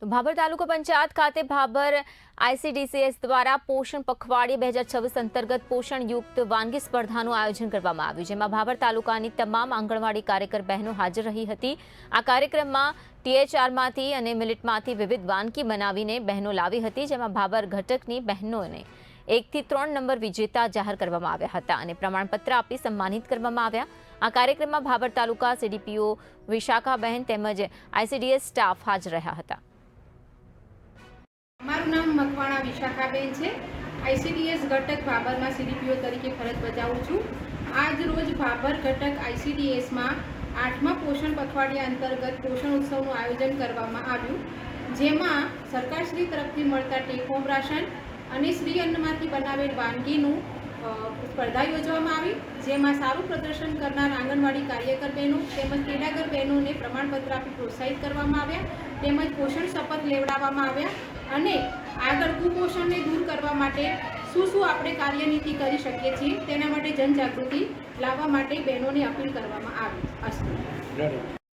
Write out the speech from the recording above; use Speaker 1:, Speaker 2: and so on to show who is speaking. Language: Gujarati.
Speaker 1: તો ભાભર તાલુકા પંચાયત ખાતે ભાભર આઈસીડીસીએસ દ્વારા પોષણ પખવાડિયા 2026 અંતર્ગત પોષણયુક્ત વાનગી સ્પર્ધાનું આયોજન કરવામાં આવ્યું, જેમાં ભાભર તાલુકાની તમામ આંગણવાડી કાર્યકર બહેનો હાજર રહી હતી। આ કાર્યક્રમમાં ટીએચઆરમાંથી અને મિલેટમાંથી વિવિધ વાનગી બનાવીને બહેનો લાવી હતી, જેમાં ભાભર ઘટકની બહેનોને 1 થી 3 નંબર વિજેતા જાહેર કરવામાં આવ્યા હતા અને પ્રમાણપત્ર આપી સન્માનિત કરવામાં આવ્યા। આ કાર્યક્રમમાં ભાભર તાલુકા સીડીપીઓ વિશાખાબહેન તેમજ આઈસીડીએસ સ્ટાફ હાજર રહ્યા હતા।
Speaker 2: મારું નામ મકવાણા વિશાખાબેન છે। આઈસીડીએસ ઘટક ભાભરમાં સીડીપીઓ તરીકે ફરજ બજાવું છું। આજ રોજ ભાભર ઘટક આઈસીડીએસમાં 8મા પોષણ પખવાડિયા અંતર્ગત પોષણ ઉત્સવનું આયોજન કરવામાં આવ્યું, જેમાં સરકારશ્રી તરફથી મળતા ટેક હોમ રાશન અને શ્રી અન્નમાંથી બનાવેલ વાનગીનું સ્પર્ધા યોજવામાં આવી, જેમાં સારું પ્રદર્શન કરનાર આંગણવાડી કાર્યકર બહેનો તેમજ તેડાગર બહેનોને પ્રમાણપત્ર આપી પ્રોત્સાહિત કરવામાં આવ્યા, તેમજ પોષણ શપથ લેવડાવવામાં આવ્યા અને આગળ કુપોષણને દૂર કરવા માટે શું આપણે કાર્યનીતિ કરી શકીએ છીએ તેના માટે જનજાગૃતિ લાવવા માટે બહેનોને અપીલ કરવામાં આવી।